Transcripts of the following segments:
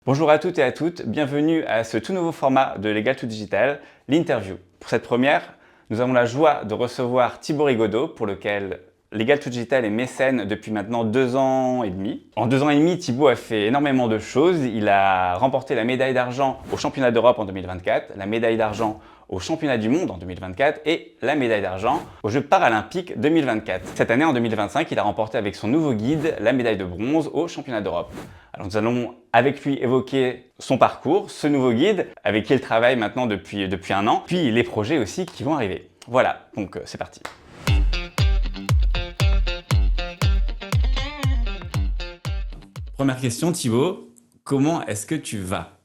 Bonjour à toutes et à toutes, bienvenue à ce tout nouveau format de Legal to Digital, l'interview. Pour cette première, nous avons la joie de recevoir Thibaut Rigaudot, pour lequel Legal to Digital est mécène depuis maintenant 2 ans et demi. En 2 ans et demi, Thibaut a fait énormément de choses. Il a remporté la médaille d'argent au championnat d'Europe en 2024, la médaille d'argent au championnat du monde en 2024 et la médaille d'argent aux Jeux paralympiques 2024. Cette année, en 2025, il a remporté avec son nouveau guide la médaille de bronze au championnat d'Europe. Alors nous allons avec lui évoquer son parcours, ce nouveau guide, avec qui il travaille maintenant depuis 1 an, puis les projets aussi qui vont arriver. Voilà, donc c'est parti. Première question, Thibaut, comment est-ce que tu vas ?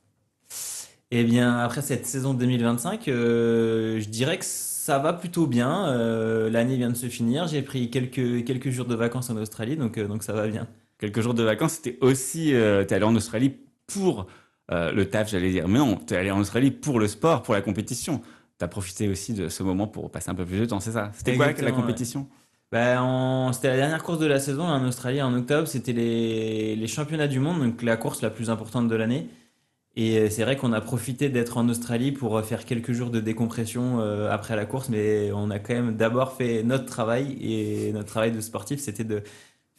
Eh bien, après cette saison 2025, je dirais que ça va plutôt bien. L'année vient de se finir. J'ai pris quelques jours de vacances en Australie, donc ça va bien. Quelques jours de vacances, c'était aussi, t'es allé en Australie pour le taf, j'allais dire. Mais non, t'es allé en Australie pour le sport, pour la compétition. T'as profité aussi de ce moment pour passer un peu plus de temps, c'est ça ? C'était quoi la Exactement, ouais. compétition ? C'était la dernière course de la saison en Australie en octobre. C'était les championnats du monde, donc la course la plus importante de l'année. Et c'est vrai qu'on a profité d'être en Australie pour faire quelques jours de décompression après la course, mais on a quand même d'abord fait notre travail. Et notre travail de sportif, c'était de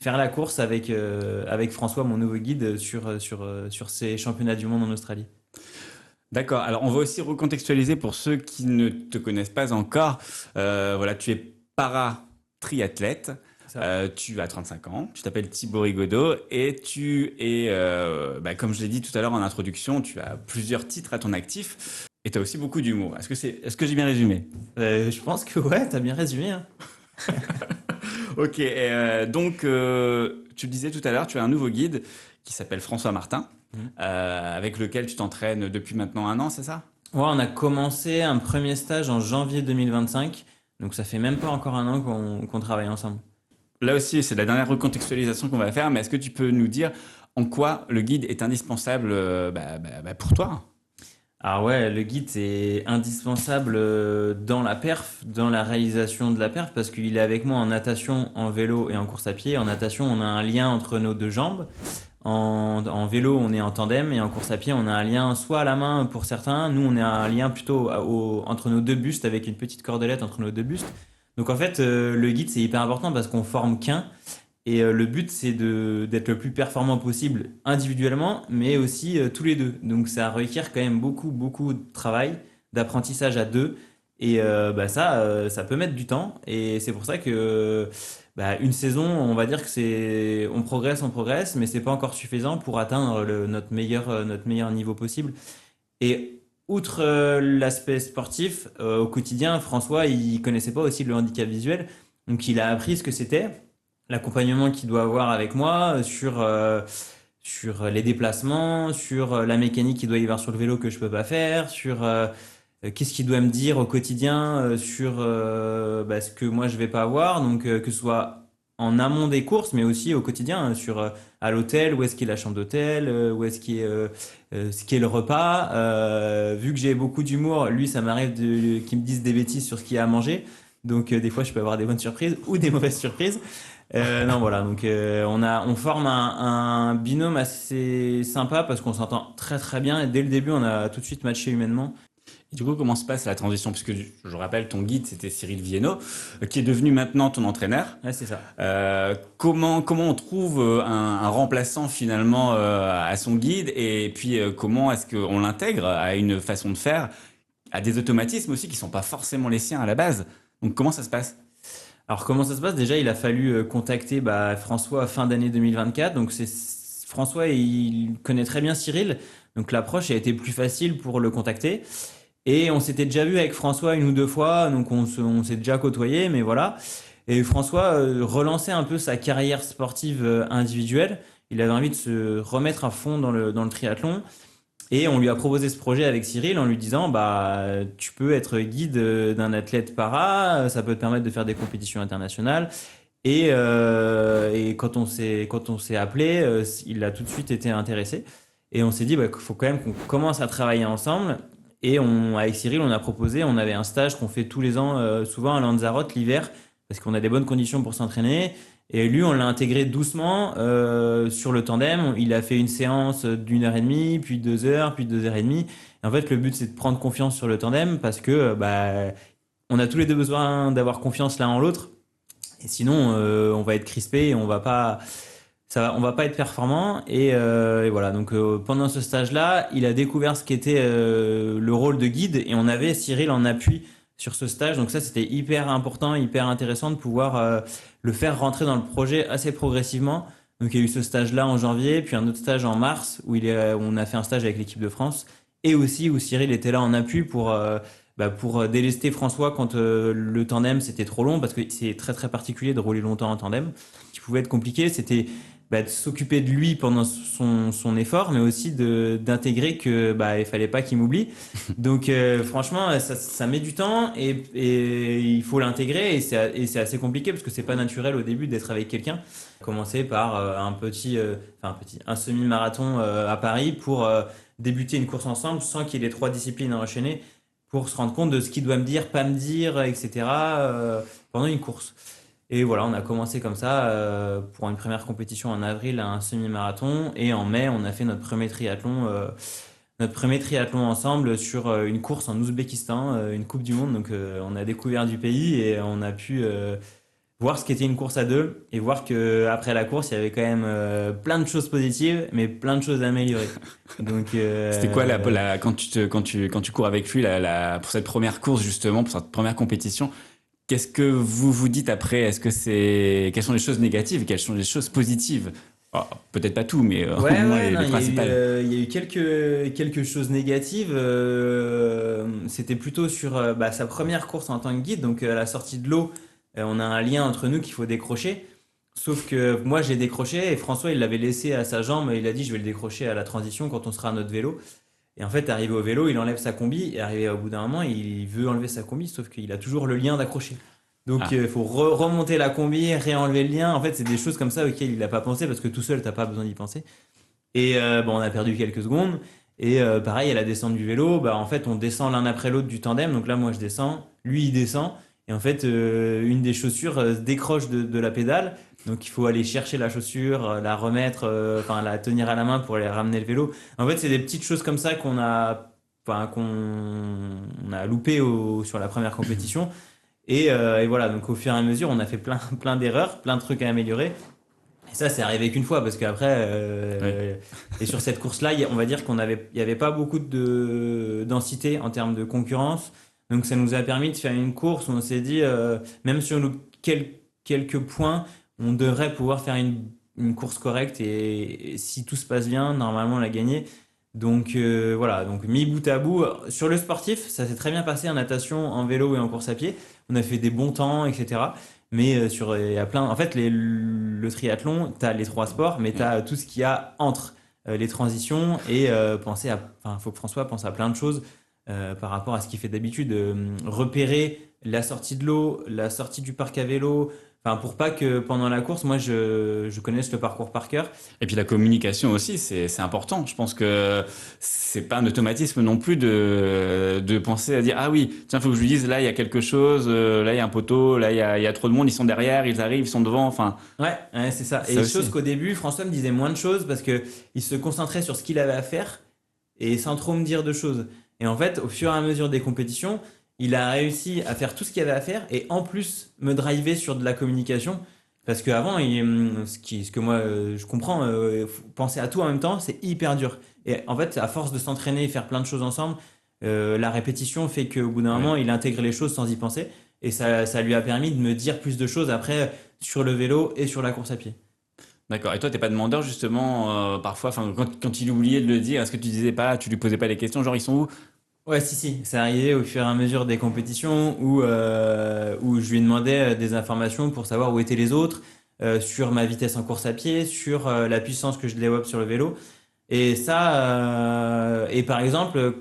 faire la course avec François, mon nouveau guide, sur ces championnats du monde en Australie. D'accord, alors on va aussi recontextualiser pour ceux qui ne te connaissent pas encore. Voilà, tu es para-triathlète, C'est ça. tu as 35 ans, tu t'appelles Thibaut Rigaudot et tu es, comme je l'ai dit tout à l'heure en introduction, tu as plusieurs titres à ton actif et tu as aussi beaucoup d'humour. Est-ce que j'ai bien résumé ? Je pense que ouais, t'as bien résumé, hein. Ok, tu le disais tout à l'heure, tu as un nouveau guide qui s'appelle François Martin, Mhm. avec lequel tu t'entraînes depuis maintenant 1 an, c'est ça ? Ouais, on a commencé un premier stage en janvier 2025, donc ça fait même pas encore un an qu'on travaille ensemble. Là aussi, c'est la dernière recontextualisation qu'on va faire, mais est-ce que tu peux nous dire en quoi le guide est indispensable pour toi ? Ah ouais, le guide c'est indispensable dans la perf, dans la réalisation de la perf, parce qu'il est avec moi en natation, en vélo et en course à pied. En natation, on a un lien entre nos deux jambes. En vélo, on est en tandem et en course à pied, on a un lien soit à la main pour certains. Nous, on a un lien plutôt entre nos deux bustes avec une petite cordelette entre nos deux bustes. Donc en fait, le guide c'est hyper important parce qu'on forme qu'un. Et le but, c'est d'être le plus performant possible individuellement, mais aussi tous les deux. Donc ça requiert quand même beaucoup de travail, d'apprentissage à deux. Et ça peut mettre du temps. Et c'est pour ça que une saison, on va dire que on progresse, mais c'est pas encore suffisant pour atteindre notre meilleur niveau possible. Et outre l'aspect sportif, au quotidien, François, il connaissait pas aussi le handicap visuel. Donc il a appris ce que c'était l'accompagnement qu'il doit avoir avec moi sur les déplacements, sur la mécanique qu'il doit y avoir sur le vélo que je peux pas faire, sur qu'est-ce qu'il doit me dire au quotidien sur ce que moi je vais pas avoir. Donc que ce soit en amont des courses, mais aussi au quotidien sur à l'hôtel, où est-ce qu'il est la chambre d'hôtel, où est-ce qu'il est ce qu'est le repas. Vu que j'ai beaucoup d'humour, lui ça m'arrive qu'il me dise des bêtises sur ce qu'il y a à manger. Donc des fois je peux avoir des bonnes surprises ou des mauvaises surprises. Non, voilà, donc on forme un binôme assez sympa parce qu'on s'entend très bien et dès le début on a tout de suite matché humainement. Et du coup, comment se passe la transition ? Puisque je rappelle, ton guide, c'était Cyril Viennot, qui est devenu maintenant ton entraîneur. Ouais, c'est ça. Comment on trouve un remplaçant finalement à son guide et puis comment est-ce qu'on l'intègre à une façon de faire, à des automatismes aussi qui sont pas forcément les siens à la base. Donc comment ça se passe ? Alors comment ça se passe? Déjà, il a fallu contacter François à fin d'année 2024. Donc c'est François, il connaît très bien Cyril, donc l'approche a été plus facile pour le contacter. Et on s'était déjà vu avec François une ou deux fois, donc on s'est déjà côtoyé, mais voilà. Et François relançait un peu sa carrière sportive individuelle. Il avait envie de se remettre à fond dans le triathlon. Et on lui a proposé ce projet avec Cyril en lui disant, tu peux être guide d'un athlète para, ça peut te permettre de faire des compétitions internationales. Et quand on s'est appelé, il a tout de suite été intéressé. Et on s'est dit qu'il faut quand même qu'on commence à travailler ensemble. Avec Cyril, on a proposé, on avait un stage qu'on fait tous les ans, souvent à Lanzarote l'hiver, parce qu'on a des bonnes conditions pour s'entraîner. Et lui, on l'a intégré doucement sur le tandem. Il a fait une séance d'1 heure et demie, puis 2 heures, puis 2 heures et demie. Et en fait, le but, c'est de prendre confiance sur le tandem parce que on a tous les deux besoin d'avoir confiance l'un en l'autre. Et sinon, on va être crispé et on va pas être performant. Et voilà. Donc, pendant ce stage-là, il a découvert ce qu'était le rôle de guide et on avait Cyril en appui sur ce stage. Donc ça, c'était hyper important, hyper intéressant de pouvoir le faire rentrer dans le projet assez progressivement. Donc il y a eu ce stage-là en janvier, puis un autre stage en mars où on a fait un stage avec l'équipe de France et aussi où Cyril était là en appui pour délester François quand le tandem c'était trop long parce que c'est très très particulier de rouler longtemps en tandem. Ce qui pouvait être compliqué, c'était de s'occuper de lui pendant son effort, mais aussi d'intégrer que il fallait pas qu'il m'oublie. Donc franchement, ça met du temps et il faut l'intégrer et c'est assez compliqué parce que c'est pas naturel au début d'être avec quelqu'un. Commencer par un semi-marathon à Paris pour débuter une course ensemble sans qu'il ait 3 disciplines à enchaîner pour se rendre compte de ce qu'il doit me dire, pas me dire, etc. Pendant une course. Et voilà, on a commencé comme ça pour une première compétition en avril à un semi-marathon et en mai, on a fait notre premier triathlon ensemble sur une course en Ouzbékistan, une Coupe du Monde. Donc on a découvert du pays et on a pu voir ce qu'était une course à deux et voir que après la course, il y avait quand même plein de choses positives, mais plein de choses à améliorer. Donc C'était quoi quand tu cours avec lui pour cette première course justement, pour cette première compétition? Qu'est-ce que vous vous dites après? Quelles sont les choses négatives? Quelles sont les choses positives? Oh, peut-être pas tout, mais au Ouais, moins ouais, non, les principales. il y a eu quelques choses négatives. C'était plutôt sur sa première course en tant que guide. Donc, à la sortie de l'eau, on a un lien entre nous qu'il faut décrocher. Sauf que moi, j'ai décroché et François, il l'avait laissé à sa jambe. Il a dit, je vais le décrocher à la transition quand on sera à notre vélo. Et en fait, arrivé au vélo, il enlève sa combi. Et arrivé au bout d'un moment, il veut enlever sa combi, sauf qu'il a toujours le lien d'accrocher. Donc, Ah, il faut remonter la combi, réenlever le lien. En fait, c'est des choses comme ça auxquelles il n'a pas pensé parce que tout seul, t'as pas besoin d'y penser. Et on a perdu quelques secondes. Et pareil, à la descente du vélo, en fait, on descend l'un après l'autre du tandem. Donc là, moi, je descends, lui, il descend. Et en fait, une des chaussures se décroche de la pédale. Donc il faut aller chercher la chaussure, la remettre, enfin la tenir à la main pour aller ramener le vélo. En fait, c'est des petites choses comme ça qu'on a loupé sur la première compétition. Et voilà, donc au fur et à mesure, on a fait plein, plein d'erreurs, plein de trucs à améliorer. Et ça, c'est arrivé qu'une fois, parce qu'après, oui. et sur cette course-là, on va dire il y avait pas beaucoup de densité en termes de concurrence. Donc ça nous a permis de faire une course où on s'est dit, même sur quelques points, on devrait pouvoir faire une course correcte et si tout se passe bien, normalement, on l'a gagné. Donc voilà, donc mis bout à bout, sur le sportif, ça s'est très bien passé en natation, en vélo et en course à pied. On a fait des bons temps, etc. Mais il y a plein. En fait, le triathlon, tu as les trois sports, mais tu as tout ce qu'il y a entre les transitions et faut que François pense à plein de choses par rapport à ce qu'il fait d'habitude. Repérer la sortie de l'eau, la sortie du parc à vélo. Enfin, pour pas que pendant la course, moi, je connaisse le parcours par cœur. Et puis la communication aussi, c'est important. Je pense que c'est pas un automatisme non plus de penser à dire ah oui, tiens, faut que je lui dise là il y a quelque chose, là il y a un poteau, là il y a trop de monde, ils sont derrière, ils arrivent, ils sont devant, enfin Ouais, c'est ça. ça Et chose aussi. qu'au début, François me disait moins de choses parce que il se concentrait sur ce qu'il avait à faire et sans trop me dire de choses. Et en fait, au fur et à mesure des compétitions, il a réussi à faire tout ce qu'il avait à faire et en plus me driver sur de la communication. Parce qu'avant, ce que moi je comprends, penser à tout en même temps, c'est hyper dur. Et en fait, à force de s'entraîner et faire plein de choses ensemble, la répétition fait qu'au bout d'un Oui. moment, il intègre les choses sans y penser. Et ça lui a permis de me dire plus de choses après sur le vélo et sur la course à pied. D'accord. Et toi, t'es pas demandeur justement parfois, enfin quand il oubliait de le dire, est-ce que tu disais pas, tu lui posais pas les questions, genre ils sont où? Ouais, si, si, c'est arrivé au fur et à mesure des compétitions où je lui demandais des informations pour savoir où étaient les autres, sur ma vitesse en course à pied, sur la puissance que je développe sur le vélo. Et et par exemple,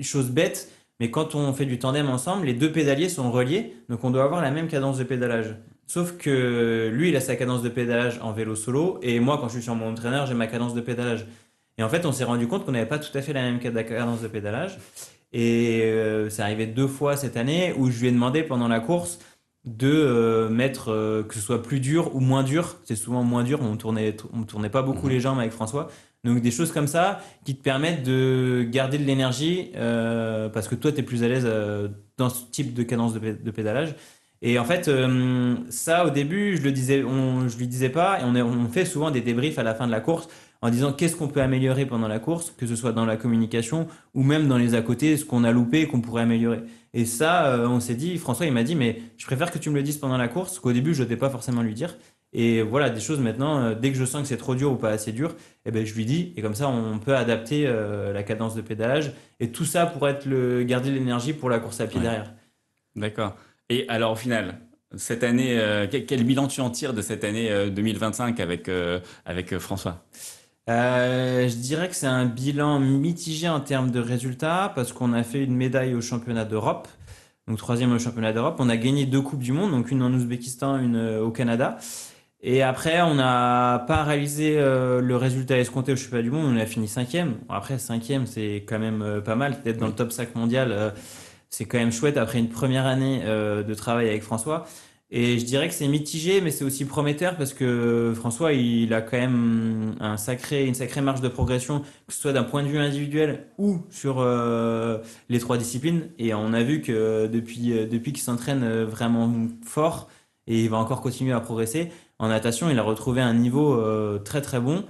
chose bête, mais quand on fait du tandem ensemble, les deux pédaliers sont reliés, donc on doit avoir la même cadence de pédalage. Sauf que lui, il a sa cadence de pédalage en vélo solo, et moi, quand je suis sur mon entraîneur, j'ai ma cadence de pédalage. Et en fait, on s'est rendu compte qu'on n'avait pas tout à fait la même cadence de pédalage. Et c'est arrivé 2 fois cette année où je lui ai demandé pendant la course de mettre que ce soit plus dur ou moins dur. C'est souvent moins dur, on tournait pas beaucoup les jambes avec François. Donc des choses comme ça qui te permettent de garder de l'énergie parce que toi tu es plus à l'aise dans ce type de cadence de pédalage. Et en fait, ça au début, je lui disais pas, et on fait souvent des débriefs à la fin de la course en disant qu'est-ce qu'on peut améliorer pendant la course, que ce soit dans la communication ou même dans les à côté, ce qu'on a loupé et qu'on pourrait améliorer. Et ça, on s'est dit, François, il m'a dit, mais je préfère que tu me le dises pendant la course, qu'au début, je n'osais pas forcément lui dire. Et voilà, des choses maintenant, dès que je sens que c'est trop dur ou pas assez dur, eh ben, je lui dis, et comme ça, on peut adapter la cadence de pédalage. Et tout ça pour garder de l'énergie pour la course à pied Ouais. derrière. D'accord. Et alors, au final, cette année, quel bilan tu en tires de cette année 2025 avec François? Je dirais que c'est un bilan mitigé en termes de résultats parce qu'on a fait une médaille au championnat d'Europe, donc troisième au championnat d'Europe. On a gagné 2 coupes du monde, donc une en Ouzbékistan, une au Canada. Et après, on n'a pas réalisé le résultat escompté au championnat du monde. On a fini cinquième. Bon, après, cinquième, c'est quand même pas mal. D'être dans le Oui. top 5 mondial, c'est quand même chouette après une première année de travail avec François. Et je dirais que c'est mitigé, mais c'est aussi prometteur parce que François, il a quand même une sacrée marge de progression, que ce soit d'un point de vue individuel ou sur les 3 disciplines. Et on a vu que depuis qu'il s'entraîne vraiment fort, et il va encore continuer à progresser, en natation, il a retrouvé un niveau très très bon.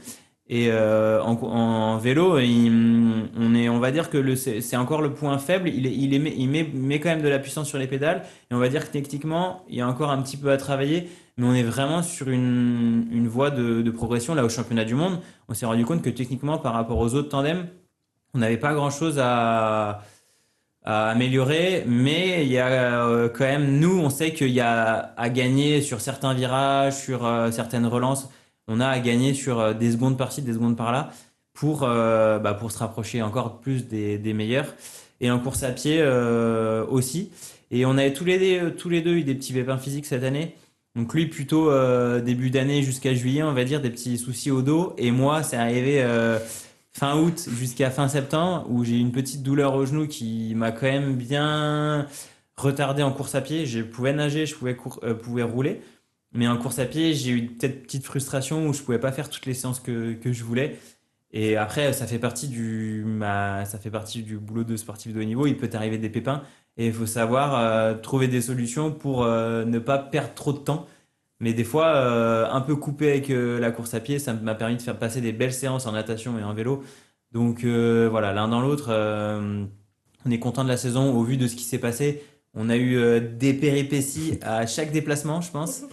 Et en vélo, on va dire que c'est encore le point faible. Il met quand même de la puissance sur les pédales. Et on va dire que techniquement, il y a encore un petit peu à travailler. Mais on est vraiment sur une voie de progression. Là, au championnat du monde, on s'est rendu compte que techniquement, par rapport aux autres tandems, on n'avait pas grand-chose à améliorer. Mais il y a quand même, nous, on sait qu'il y a à gagner sur certains virages, sur certaines relances. On a à gagner sur des secondes par-ci, des secondes par-là pour se rapprocher encore plus des meilleurs. Et en course à pied aussi. Et on avait tous les deux eu des petits pépins physiques cette année. Donc lui plutôt début d'année jusqu'à juillet, on va dire, des petits soucis au dos. Et moi, c'est arrivé fin août jusqu'à fin septembre où j'ai eu une petite douleur au genou qui m'a quand même bien retardé en course à pied. Je pouvais nager, pouvais rouler. Mais en course à pied, j'ai eu peut-être petite frustration où je pouvais pas faire toutes les séances que je voulais. Et après, ça fait partie du boulot de sportif de haut niveau. Il peut t'arriver des pépins et il faut savoir trouver des solutions pour ne pas perdre trop de temps. Mais des fois, un peu coupé avec la course à pied, ça m'a permis de faire passer des belles séances en natation et en vélo. Donc voilà, l'un dans l'autre, on est content de la saison au vu de ce qui s'est passé. On a eu des péripéties à chaque déplacement, je pense.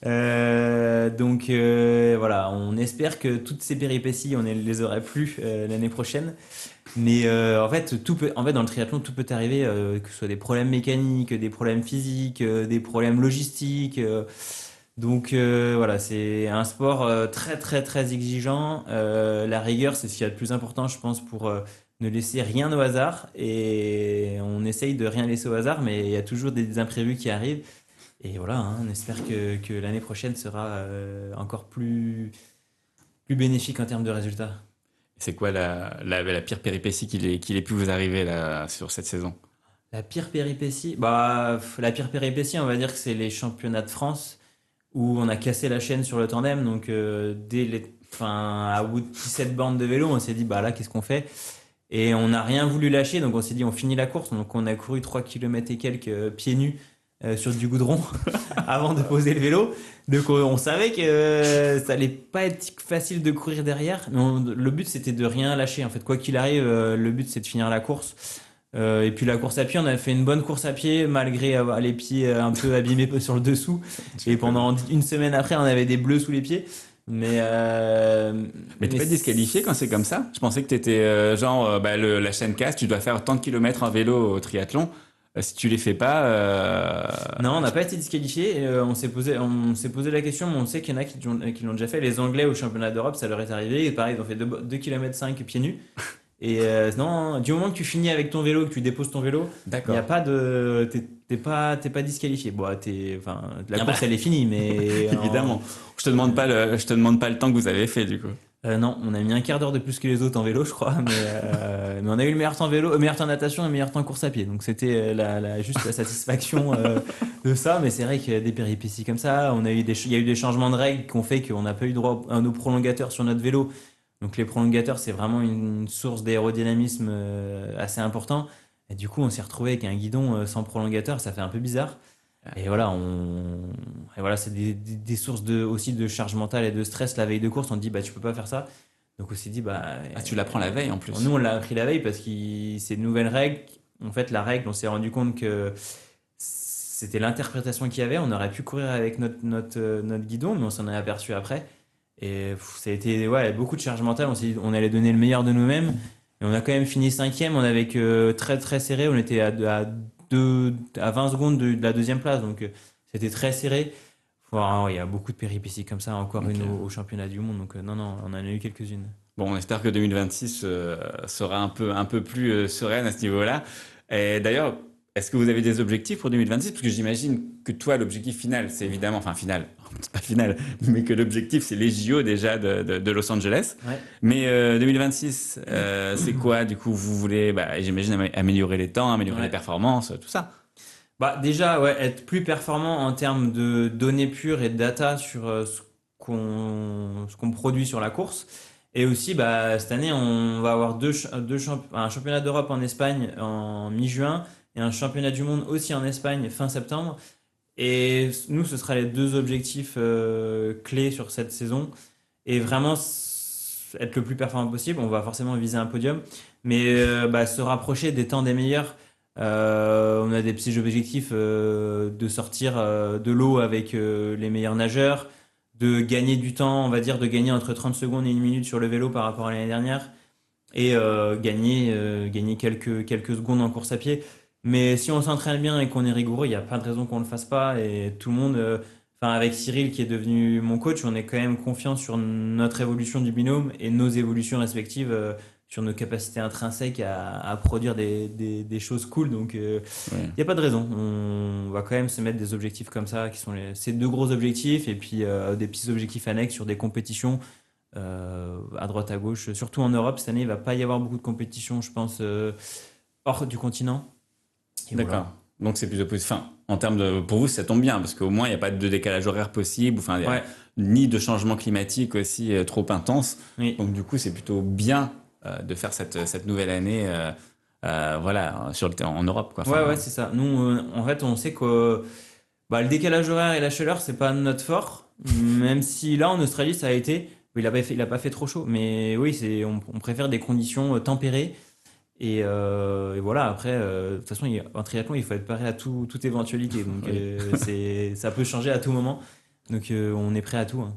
Donc voilà, on espère que toutes ces péripéties, on ne les aurait plus l'année prochaine. Mais en fait, dans le triathlon, tout peut arriver, que ce soit des problèmes mécaniques, des problèmes physiques, des problèmes logistiques. Donc voilà, c'est un sport très très très exigeant. La rigueur, c'est ce qu'il y a de plus important, je pense, pour ne laisser rien au hasard. Et on essaye de rien laisser au hasard, mais il y a toujours des imprévus qui arrivent. Et voilà, hein, on espère que l'année prochaine sera encore plus bénéfique en termes de résultats. C'est quoi la pire péripétie qu'il ait pu vous arriver là, sur cette saison? La pire péripétie, la pire péripétie, on va dire que c'est les championnats de France où on a cassé la chaîne sur le tandem. Donc à bout de 17 bornes de vélo, on s'est dit bah là qu'est-ce qu'on fait? Et on n'a rien voulu lâcher, donc on s'est dit on finit la course. Donc on a couru 3 km et quelques pieds nus sur du goudron avant de poser le vélo. Donc on savait que ça allait pas être facile de courir derrière. Mais le but c'était de rien lâcher. En fait, quoi qu'il arrive, le but c'est de finir la course. Et puis la course à pied, on a fait une bonne course à pied malgré avoir les pieds un peu abîmés sur le dessous. Et pendant une semaine après, on avait des bleus sous les pieds. Mais t'es pas disqualifié quand c'est comme ça? Je pensais que t'étais la chaîne casse, tu dois faire tant de kilomètres en vélo au triathlon. Si tu les fais pas, non, on n'a pas été disqualifié. On s'est posé la question, mais on sait qu'il y en a qui l'ont déjà fait. Les Anglais au championnat d'Europe, ça leur est arrivé. Et pareil, ils ont fait 2 km 5 pieds nus. Et non, du moment que tu finis avec ton vélo, que tu déposes ton vélo, il n'y d'accord. a pas de, t'es pas disqualifié. Bon, enfin, la Ah course bah, elle est finie, mais évidemment. Je te demande pas le temps que vous avez fait du coup. Non, on a mis un quart d'heure de plus que les autres en vélo, je crois, mais on a eu le meilleur temps vélo, meilleur temps natation et le meilleur temps course à pied. Donc c'était juste la satisfaction de ça. Mais c'est vrai qu'il y a des péripéties comme ça. Il y a eu des changements de règles qui ont fait qu'on n'a pas eu droit à nos prolongateurs sur notre vélo. Donc les prolongateurs, c'est vraiment une source d'aérodynamisme assez important. Et du coup, on s'est retrouvé avec un guidon sans prolongateur, ça fait un peu bizarre. Et voilà, c'est des sources aussi de charge mentale et de stress la veille de course. On te dit, bah, tu peux pas faire ça. Donc on s'est dit, bah, Ah, tu l'apprends la veille en nous, plus. on l'a appris la veille parce que c'est une nouvelle règle. En fait, la règle, on s'est rendu compte que c'était l'interprétation qu'il y avait. On aurait pu courir avec notre guidon, mais on s'en est aperçu après. Et ça a été ouais, beaucoup de charge mentale. On s'est dit, on allait donner le meilleur de nous-mêmes. Et on a quand même fini cinquième. On avait que très très serré. On était à 20 secondes de la deuxième place. Donc c'était très serré. Enfin, il y a beaucoup de péripéties comme ça. Encore Ok. une au championnat du monde. Donc non, non, on en a eu quelques-unes. Bon, on espère que 2026 sera un peu plus sereine à ce niveau-là. Et d'ailleurs, est-ce que vous avez des objectifs pour 2026? Parce que j'imagine que toi, l'objectif final, c'est évidemment, enfin final, c'est pas final, mais que l'objectif, c'est les JO déjà de Los Angeles. Ouais. Mais 2026, c'est quoi? Du coup, vous voulez, bah, j'imagine, améliorer les temps, améliorer les Ouais. performances, tout ça. Bah, déjà, ouais, être plus performant en termes de données pures et de data sur ce qu'on produit sur la course. Et aussi, bah, cette année, on va avoir un championnat d'Europe en Espagne en mi-juin et un championnat du monde aussi en Espagne fin septembre. Et nous, ce sera les deux objectifs clés sur cette saison. Et vraiment être le plus performant possible. On va forcément viser un podium, mais bah, se rapprocher des temps des meilleurs. On a des petits objectifs de sortir de l'eau avec les meilleurs nageurs, de gagner du temps, on va dire de gagner entre 30 secondes et une minute sur le vélo par rapport à l'année dernière, et gagner quelques secondes en course à pied. Mais si on s'entraîne bien et qu'on est rigoureux, il n'y a pas de raison qu'on ne le fasse pas. Et tout le monde, enfin avec Cyril qui est devenu mon coach, on est quand même confiant sur notre évolution du binôme et nos évolutions respectives sur nos capacités intrinsèques à produire des choses cool. Donc il Oui. n'y a pas de raison. On va quand même se mettre des objectifs comme ça, qui sont ces deux gros objectifs, et puis des petits objectifs annexes sur des compétitions à droite, à gauche. Surtout en Europe, cette année, il va pas y avoir beaucoup de compétitions, je pense, hors du continent. Et D'accord. voilà. Donc c'est plutôt positif. Enfin, en termes de, pour vous, ça tombe bien parce qu'au moins il n'y a pas de décalage horaire possible. Enfin, il y a Ouais, ni de changement climatique aussi trop intense. oui. Donc du coup, c'est plutôt bien de faire cette nouvelle année, voilà, en Europe, quoi. Ouais, ouais, Enfin, c'est ça. Nous, en fait, on sait que bah, le décalage horaire et la chaleur, c'est pas notre fort. Même si là, en Australie, ça a été. Il a pas fait trop chaud. Mais oui, on préfère des conditions tempérées. Et voilà, après, de toute façon, en triathlon, il faut être prêt à toute éventualité. Donc, oui. ça peut changer à tout moment. Donc, on est prêt à tout, hein.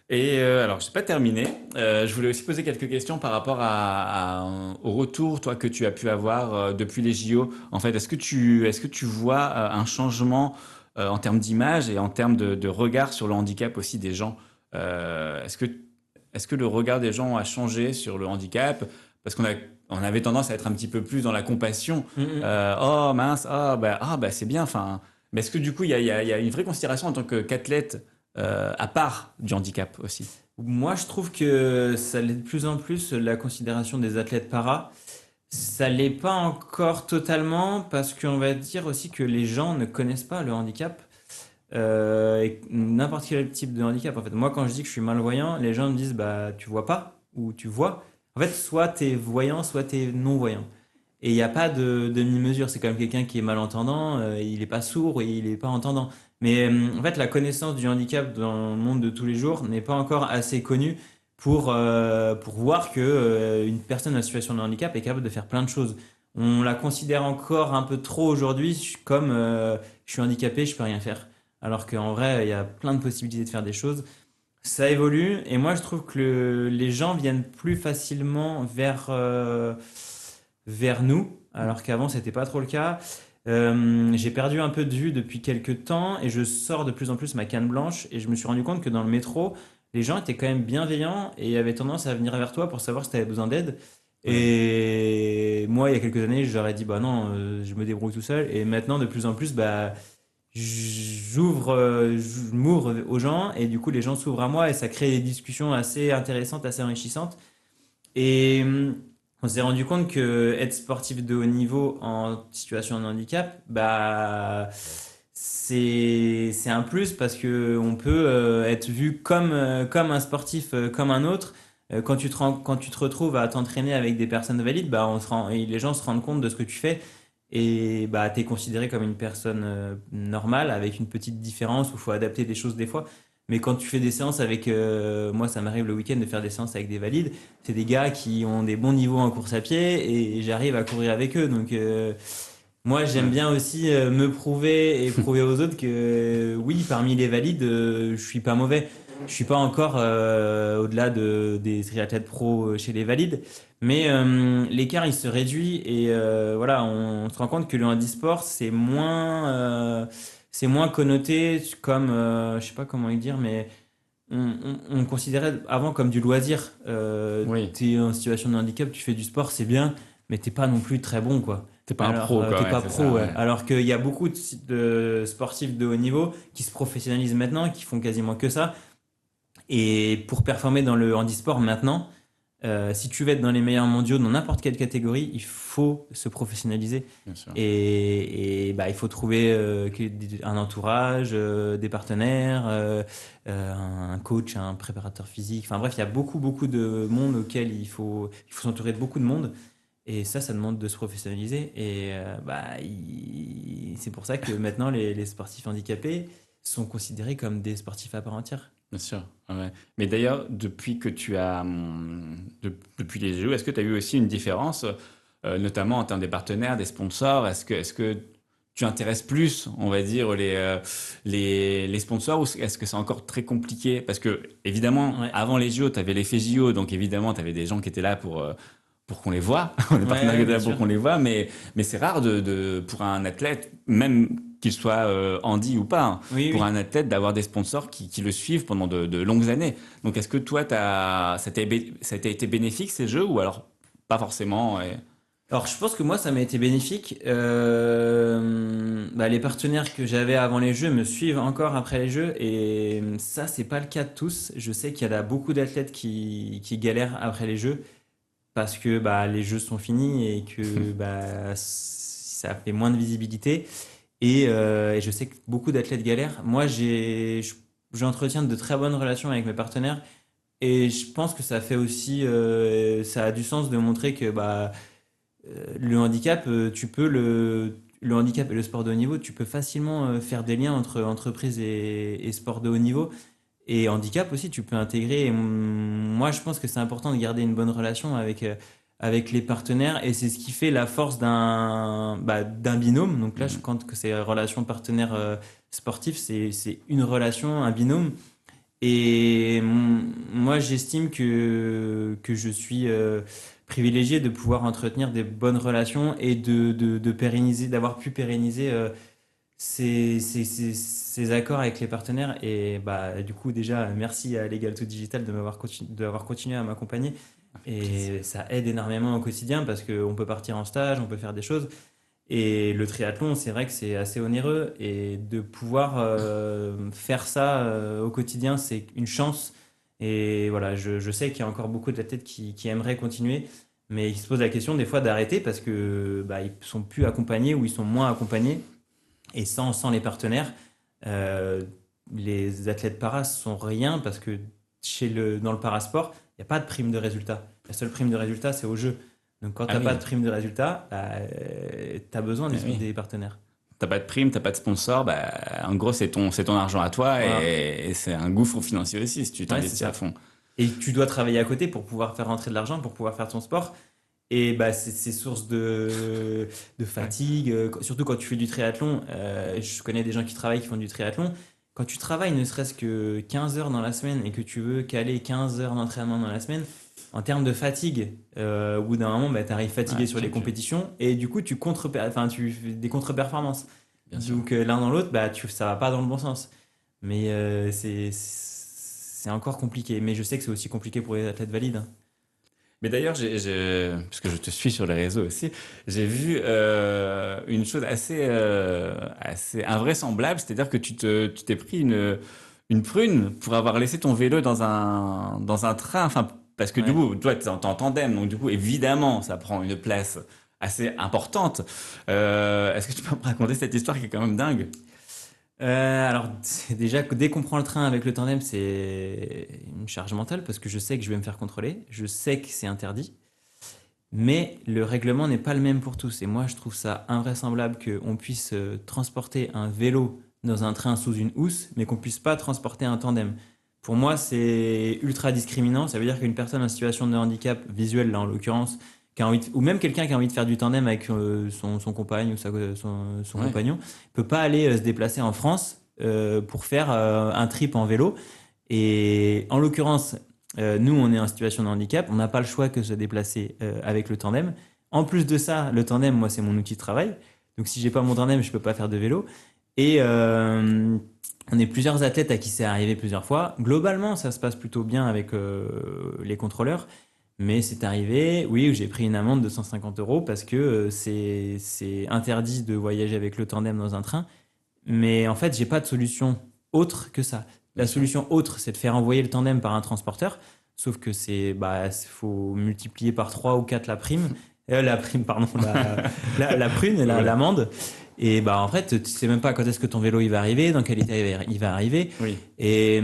Et alors, je n'ai pas terminé. Je voulais aussi poser quelques questions par rapport au retour, toi, que tu as pu avoir depuis les JO. En fait, est-ce que tu vois un changement en termes d'image et en termes de regard sur le handicap aussi des gens? Est-ce que le regard des gens a changé sur le handicap? Parce on avait tendance à être un petit peu plus dans la compassion. Mm, mm. Oh mince, bah c'est bien. Enfin, mais est-ce que du coup, il y a une vraie considération en tant qu'athlète à part du handicap aussi? Moi, je trouve que ça l'est de plus en plus la considération des athlètes para. Ça l'est pas encore totalement parce qu'on va dire aussi que les gens ne connaissent pas le handicap. Et n'importe quel type de handicap. En fait, moi, quand je dis que je suis malvoyant, les gens me disent bah tu vois pas ou tu vois. En fait, soit tu es voyant, soit tu es non-voyant. Et il n'y a pas de demi-mesure. C'est comme quelqu'un qui est malentendant, il n'est pas sourd et il n'est pas entendant. Mais en fait, la connaissance du handicap dans le monde de tous les jours n'est pas encore assez connue pour voir que une personne en situation de handicap est capable de faire plein de choses. On la considère encore un peu trop aujourd'hui comme je suis handicapé, je peux rien faire. Alors qu'en vrai, il y a plein de possibilités de faire des choses. Ça évolue et moi je trouve que les gens viennent plus facilement vers nous, alors qu'avant c'était pas trop le cas. J'ai perdu un peu de vue depuis quelques temps et je sors de plus en plus ma canne blanche et je me suis rendu compte que dans le métro, les gens étaient quand même bienveillants et avaient tendance à venir vers toi pour savoir si tu avais besoin d'aide. Ouais. Et moi, il y a quelques années, j'aurais dit bah non, je me débrouille tout seul. Et maintenant, de plus en plus, bah je m'ouvre aux gens et du coup les gens s'ouvrent à moi et ça crée des discussions assez intéressantes, assez enrichissantes. Et on s'est rendu compte que être sportif de haut niveau en situation de handicap, bah c'est un plus parce que on peut être vu comme un sportif comme un autre. Quand tu te retrouves à t'entraîner avec des personnes valides, bah et les gens se rendent compte de ce que tu fais et bah t'es considéré comme une personne normale avec une petite différence où il faut adapter des choses des fois. Mais quand tu fais des séances avec, moi ça m'arrive le week-end de faire des séances avec des valides, c'est des gars qui ont des bons niveaux en course à pied et j'arrive à courir avec eux. Donc moi j'aime Ouais. bien aussi me prouver et prouver aux autres que oui, parmi les valides, je suis pas mauvais. Je suis pas encore au-delà des triathlètes pro chez les valides, mais l'écart il se réduit et voilà, on se rend compte que le handisport c'est moins connoté comme je sais pas comment le dire, mais on le considérait avant comme du loisir. Oui, T'es en situation de handicap, tu fais du sport, c'est bien, mais t'es pas non plus très bon, quoi. t'es pas un Alors, pro, quoi, t'es ouais, pas c'est ça, pro, ouais. ouais. Alors qu'il y a beaucoup de sportifs de haut niveau qui se professionnalisent maintenant, qui font quasiment que ça. Et pour performer dans le handisport maintenant, si tu veux être dans les meilleurs mondiaux dans n'importe quelle catégorie, il faut se professionnaliser. Bien sûr. Bah, il faut trouver un entourage, des partenaires, un coach, un préparateur physique. Enfin bref, il y a beaucoup de monde auquel il faut s'entourer de beaucoup de monde. Et ça demande de se professionnaliser. Et c'est pour ça que maintenant, les sportifs handicapés sont considérés comme des sportifs à part entière. Bien sûr, ouais. Mais d'ailleurs, depuis que tu as, depuis les Jeux, est-ce que tu as eu aussi une différence, notamment en termes des partenaires, des sponsors? Est-ce que tu intéresses plus, on va dire, les sponsors ou est-ce que c'est encore très compliqué? Parce que, évidemment, Ouais, avant les JO, tu avais l'effet JO, donc évidemment, tu avais des gens qui étaient là pour qu'on les voit, les ouais, partenaires qui ouais, étaient bien là pour sûr. qu'on les voit, mais c'est rare pour un athlète, même qu'il soit handi ou pas, hein, Oui, pour un oui. athlète d'avoir des sponsors qui le suivent pendant de longues années. Donc est-ce que toi, ça t'a été bénéfique ces jeux ou alors pas forcément Alors, je pense que moi, ça m'a été bénéfique. Les partenaires que j'avais avant les Jeux me suivent encore après les Jeux et ça, c'est pas le cas de tous. Je sais qu'il y a beaucoup d'athlètes qui galèrent après les Jeux parce que bah, les Jeux sont finis et que bah, ça fait moins de visibilité. Et je sais que beaucoup d'athlètes galèrent. Moi, j'entretiens de très bonnes relations avec mes partenaires et je pense que ça fait aussi, ça a du sens de montrer que bah, le handicap, le handicap et le sport de haut niveau, tu peux facilement faire des liens entre entreprise et sport de haut niveau. Et handicap aussi, tu peux intégrer. Et moi, je pense que c'est important de garder une bonne relation avec les partenaires. Et c'est ce qui fait la force d'un binôme. Donc là, je Mhm. compte que c'est relation partenaire sportif, c'est une relation, un binôme. Et moi, j'estime que je suis privilégié de pouvoir entretenir des bonnes relations et de pérenniser, d'avoir pu pérenniser ces accords avec les partenaires. Et bah, du coup, déjà, merci à Legal to Digital d'avoir continué à m'accompagner. Avec plaisir. Et ça aide énormément au quotidien parce qu'on peut partir en stage, on peut faire des choses. Et le triathlon, c'est vrai que c'est assez onéreux et de pouvoir faire ça au quotidien, c'est une chance. Et voilà, je sais qu'il y a encore beaucoup d'athlètes qui aimeraient continuer, mais ils se posent la question des fois d'arrêter parce que bah, ils sont plus accompagnés ou ils sont moins accompagnés. Et sans les partenaires, euh, les athlètes paras sont rien parce que dans le parasport, il n'y a pas de prime de résultat. La seule prime de résultat, c'est au jeu. Donc quand tu Ah n'as pas oui, de prime de résultat, tu as besoin eh oui. des partenaires. T'as pas de prime, t'as pas de sponsor, bah en gros c'est ton argent à toi Voilà. et c'est un gouffre financier aussi si tu Ouais, c'est t'investis à ça. fond. Et tu dois travailler à côté pour pouvoir faire rentrer de l'argent, pour pouvoir faire ton sport. Et bah, c'est source de Ouais. fatigue, surtout quand tu fais du triathlon. Je connais des gens qui travaillent, qui font du triathlon. Quand tu travailles ne serait-ce que 15 heures dans la semaine et que tu veux caler 15 heures d'entraînement dans la semaine, en termes de fatigue, au bout d'un moment, bah, tu arrives Ouais, fatigué c'est sur les sûr que compétitions et du coup, tu fais des contre-performances. bien sûr. Donc l'un dans l'autre, bah, ça va pas dans le bon sens. Mais c'est encore compliqué. Mais je sais que c'est aussi compliqué pour les athlètes valides, hein. Mais d'ailleurs, parce que je te suis sur les réseaux aussi, j'ai vu une chose assez invraisemblable, c'est-à-dire que tu t'es pris une prune pour avoir laissé ton vélo dans un train, enfin, parce que du Ouais. coup, toi, t'es en tandem, donc du coup, évidemment, ça prend une place assez importante. Est-ce que tu peux me raconter cette histoire qui est quand même dingue? Alors, c'est déjà que dès qu'on prend le train avec le tandem, c'est une charge mentale parce que je sais que je vais me faire contrôler, je sais que c'est interdit, mais le règlement n'est pas le même pour tous. Et moi, je trouve ça invraisemblable qu'on puisse transporter un vélo dans un train sous une housse, mais qu'on puisse pas transporter un tandem. Pour moi, c'est ultra discriminant. Ça veut dire qu'une personne en situation de handicap visuel, là en l'occurrence, ou même quelqu'un qui a envie de faire du tandem avec son compagne ou son Ouais. compagnon, peut pas aller se déplacer en France pour faire un trip en vélo. Et en l'occurrence, nous, on est en situation de handicap, on n'a pas le choix que de se déplacer avec le tandem. En plus de ça, le tandem, moi, c'est mon outil de travail. Donc, si j'ai pas mon tandem, je peux pas faire de vélo. Et on est plusieurs athlètes à qui c'est arrivé plusieurs fois. Globalement, ça se passe plutôt bien avec les contrôleurs. Mais c'est arrivé, oui, où j'ai pris une amende de 150 euros parce que c'est interdit de voyager avec le tandem dans un train. Mais en fait, j'ai pas de solution autre que ça. Bien La sûr. solution autre, c'est de faire envoyer le tandem par un transporteur. Sauf que faut multiplier par 3 ou 4 la prime. La prime, pardon, la prune, Voilà. l'amende. Et bah, en fait, tu sais même pas quand est-ce que ton vélo il va arriver, dans quel état il va arriver. Oui. Et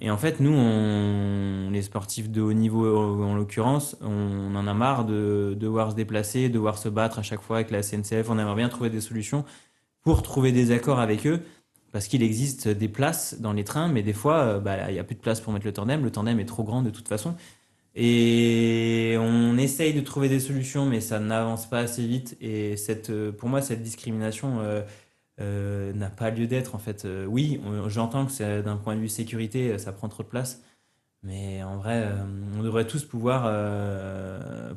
en fait, nous, les sportifs de haut niveau, en l'occurrence, on en a marre de devoir se déplacer, de devoir se battre à chaque fois avec la SNCF. On aimerait bien trouver des solutions pour trouver des accords avec eux, parce qu'il existe des places dans les trains, mais des fois, il n'y a plus de place pour mettre le tandem. Le tandem est trop grand de toute façon. Et on essaye de trouver des solutions, mais ça n'avance pas assez vite. Et pour moi, cette discrimination n'a pas lieu d'être, en fait. Oui, j'entends que d'un point de vue sécurité, ça prend trop de place. Mais en vrai, on devrait tous pouvoir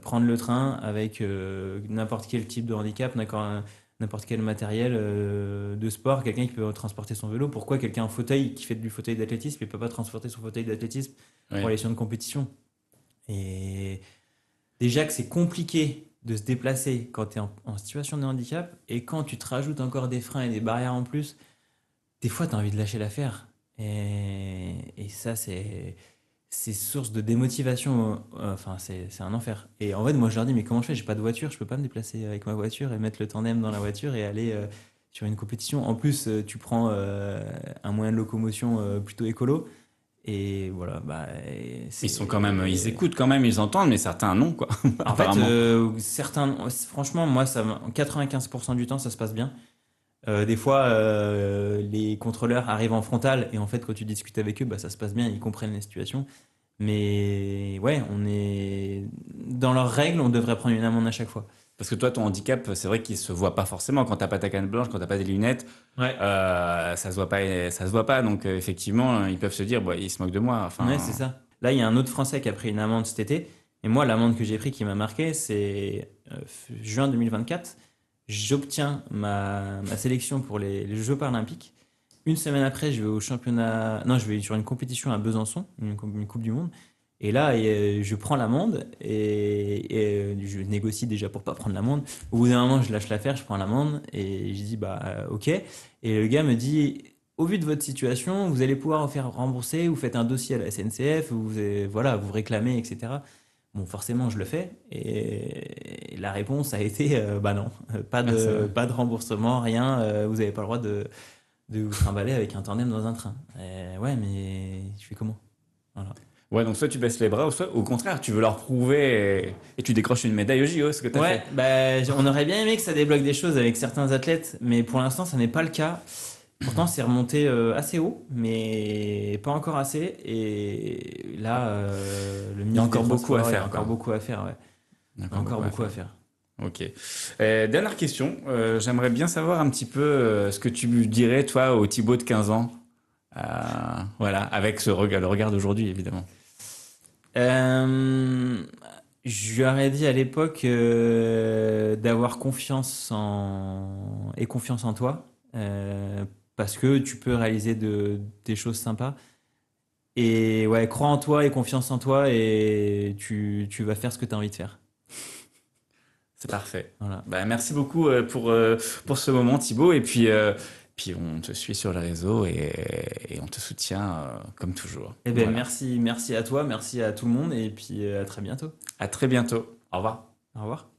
prendre le train avec n'importe quel type de handicap, n'importe quel matériel de sport, quelqu'un qui peut transporter son vélo. Pourquoi quelqu'un en fauteuil qui fait du fauteuil d'athlétisme, il peut pas transporter son fauteuil d'athlétisme pour Oui. aller sur une compétition? Et déjà que c'est compliqué de se déplacer quand tu es en situation de handicap, et quand tu te rajoutes encore des freins et des barrières en plus, des fois tu as envie de lâcher l'affaire. Et ça, c'est source de démotivation. Enfin, c'est un enfer. Et en fait, moi, je leur dis, mais comment je fais? J'ai pas de voiture, je peux pas me déplacer avec ma voiture et mettre le tandem dans la voiture et aller sur une compétition. En plus, tu prends un moyen de locomotion plutôt écolo. Et voilà, Ils sont quand même, ils écoutent quand même, ils entendent, mais certains non, quoi, En fait, apparemment. franchement, moi, 95% du temps, ça se passe bien. Des fois, les contrôleurs arrivent en frontal et en fait, quand tu discutes avec eux, bah, ça se passe bien, ils comprennent la situation. Mais ouais, on est dans leurs règles, on devrait prendre une amende à chaque fois. Parce que toi, ton handicap, c'est vrai qu'il se voit pas forcément quand t'as pas ta canne blanche, quand t'as pas des lunettes, Ouais, ça se voit pas, ça se voit pas. Donc effectivement, ils peuvent se dire, bah, ils se moquent de moi. ouais, c'est Enfin, ça. Là, il y a un autre Français qui a pris une amende cet été. Et moi, l'amende que j'ai pris qui m'a marqué, c'est juin 2024. J'obtiens ma sélection pour les Jeux paralympiques. Une semaine après, je vais au championnat. Non, je vais sur une compétition à Besançon, une Coupe du Monde. Et là, je prends l'amende et je négocie déjà pour pas prendre l'amende. Au bout d'un moment, je lâche l'affaire, je prends l'amende et je dis bah ok. Et le gars me dit, au vu de votre situation, vous allez pouvoir vous faire rembourser. Vous faites un dossier à la SNCF, voilà, vous réclamez, etc. Bon, forcément, je le fais. Et la réponse a été bah non, ah, ça- pas de remboursement, rien. Vous n'avez pas le droit de vous trimballer avec un tandem dans un train. Ouais, mais je fais comment? Voilà. ouais, donc soit tu baisses les bras, ou soit au contraire, tu veux leur prouver et tu décroches une médaille au JO, ce que t'as Ouais, fait. bah, on aurait bien aimé que ça débloque des choses avec certains athlètes, mais pour l'instant, ça n'est pas le cas. Pourtant, c'est remonté assez haut, mais pas encore assez. Et là, le Il y a ministre des encore beaucoup à Transports, il y a faire, encore quoi. beaucoup à faire. Ouais. Il y a Il y a encore encore beaucoup à beaucoup à faire. faire. Ok. Dernière question. J'aimerais bien savoir un petit peu ce que tu dirais, toi, au Thibaut de 15 ans. Voilà, avec le regard d'aujourd'hui, évidemment. Euh, je lui aurais dit à l'époque d'avoir confiance en toi, parce que tu peux réaliser des choses sympas. Et ouais, crois en toi et confiance en toi et tu vas faire ce que tu as envie de faire. C'est parfait. Voilà. Bah, merci beaucoup pour ce moment, Thibaut. Et puis on te suit sur les réseaux et on te soutient comme toujours. Eh ben Voilà. merci à toi, merci à tout le monde et puis à très bientôt. À très bientôt. Au revoir. Au revoir.